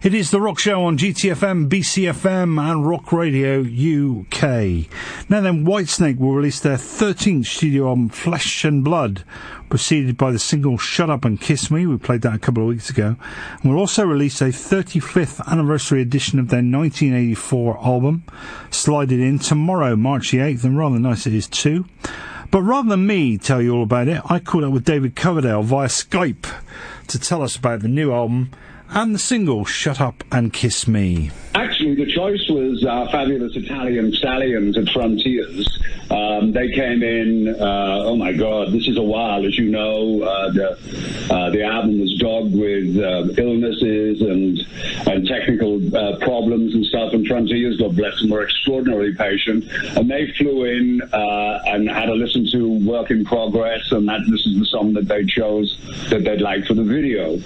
It is the Rock Show on GTFM, BCFM and Rock Radio UK. Now then, Whitesnake will release their 13th studio album, Flesh and Blood, preceded by the single Shut Up and Kiss Me. We played that a couple of weeks ago. And we'll also release a 35th anniversary edition of their 1984 album, Slide It In, tomorrow, March the 8th, and rather nice it is too. But rather than me tell you all about it, I caught up with David Coverdale via Skype to tell us about the new album and the single Shut Up and Kiss Me. Actually, the choice was fabulous Italian Stallions at Frontiers. They came in, oh my God, this is a while, as you know. The album was dogged with illnesses and technical problems and stuff, and Frontiers, God bless them, were extraordinarily patient. And they flew in and had a listen to Work in Progress, and this is the song that they chose that they'd like for the video.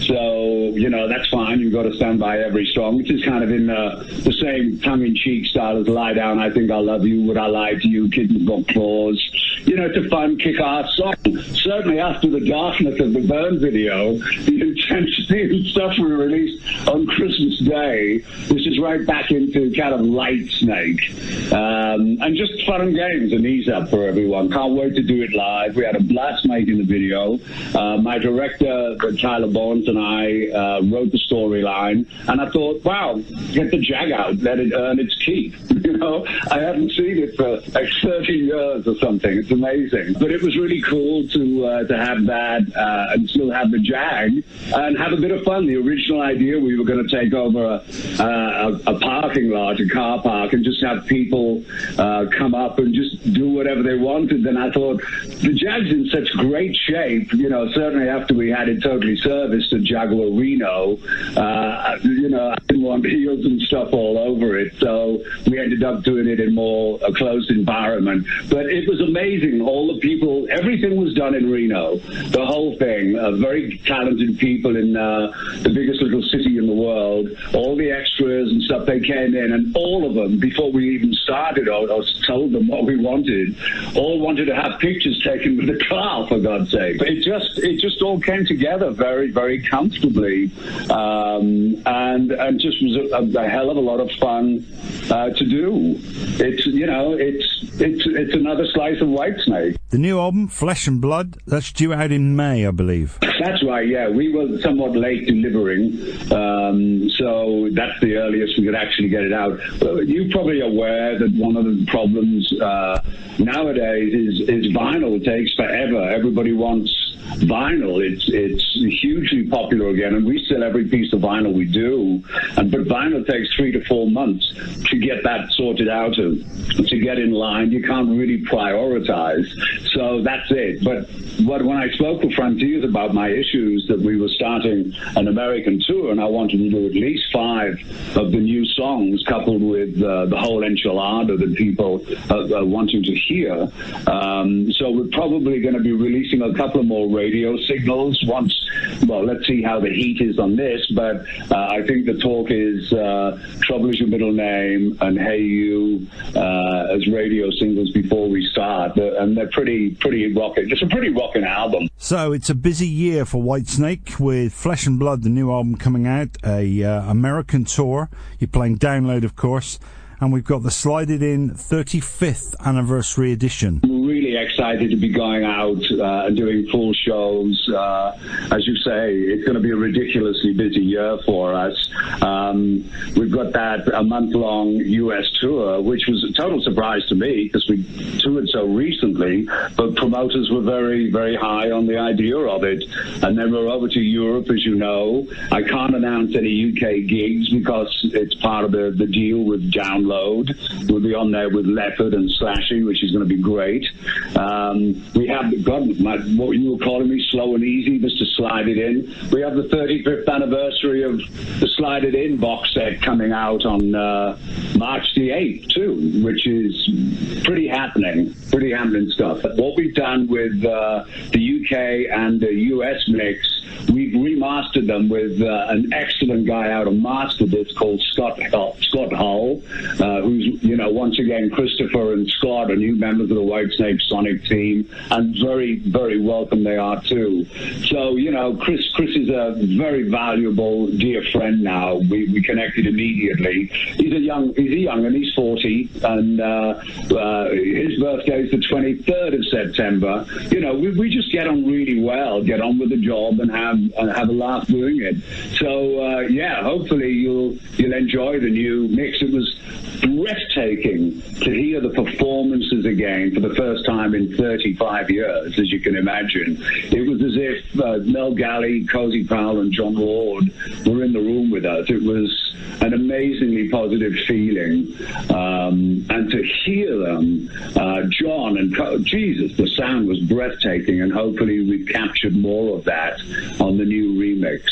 So, you know, that's fine. You've got to stand by every song, which is kind of in the same tongue-in-cheek style as Lie Down, I Think I'll Love You, Would I Lie to You, Kittens Got Claws. You know, it's a fun, kick-ass song. Certainly after the darkness of the Burn video, the intensity and stuff we released on Christmas Day, this is right back into kind of light Snake. And just fun and games and ease up for everyone. Can't wait to do it live. We had a blast making the video. My director, Tyler Bones, and I wrote the storyline, and I thought, wow, get the Jag out, let it earn its keep. You know, I haven't seen it for like 30 years or something. It's amazing. But it was really cool to have that and still have the Jag and have a bit of fun. The original idea, we were going to take over a parking lot, a car park, and just have people come up and just do whatever they wanted. Then I thought, the Jag's in such great shape, you know, certainly after we had it totally serviced at Jaguar Reno, you know, I didn't want heels and stuff all over it, so we ended up doing it in more a closed environment. But it was amazing. All the people, everything was done in Reno, the whole thing. Very talented people in the biggest little city in the world. All the extras and stuff, they came in, and all of them, before we even started or told them what we wanted, all wanted to have pictures taken with the car, for God's sake. It just all came together very, very comfortably, and just was a hell of a lot of fun to do. It's, you know, it's another slice of Whitesnake. The new album, Flesh and Blood, that's due out in May, I believe. That's right, yeah. We were somewhat late delivering, so that's the earliest we could actually get it out. You're probably aware that one of the problems nowadays is vinyl. It takes forever. Everybody wants vinyl. It's hugely popular again, and we sell every piece of vinyl we do. But vinyl takes 3 to 4 months to get that sorted out, to get in line. You can't really prioritize. So that's it. But when I spoke to Frontiers about my issues, that we were starting an American tour, and I wanted to do at least 5 of the new songs, coupled with the whole enchilada that people are wanting to hear. So we're probably going to be releasing a couple of more radio signals once. Well, let's see how the heat is on this, but I think the talk is Trouble Is Your Middle Name and Hey You as radio singles before we start, and they're pretty rocking. It's a pretty rocking album. So it's a busy year for Whitesnake with Flesh and Blood, the new album coming out, a American tour. You're playing Download, of course, and we've got the Slide It In 35th anniversary edition. Really excited to be going out and doing full shows. As you say, it's going to be a ridiculously busy year for us. We've got a month-long U.S. tour, which was a total surprise to me because we toured so recently, but promoters were very, very high on the idea of it. And then we're over to Europe, as you know. I can't announce any UK gigs because it's part of the deal with Download. We'll be on there with Leopard and Slashy, which is going to be great. We have, what you were calling me, Slow and Easy, Mr. Slide It In. We have the 35th anniversary of the Slide It In box set coming out on March the 8th, too, which is pretty happening stuff. What we've done with the UK and the US mix, we've remastered them with an excellent guy out of Master Disc called Scott Hull, who's, you know, once again, Christopher and Scott are new members of the Whitesnake Sonic team, and very, very welcome they are too. So, Chris is a very valuable, dear friend now. We connected immediately. He's a young, and he's 40, and his birthday is the 23rd of September. We just get on really well, get on with the job, and have a laugh doing it. So, hopefully you'll enjoy the new mix. It was breathtaking to hear the performances again for the first time in 35 years, as you can imagine. It was as if Mel Galley, Cozy Powell, and John Ward were in the room with us. It was an amazingly positive feeling. And to hear them, John and Jesus, the sound was breathtaking, and hopefully we've captured more of that on the new remix.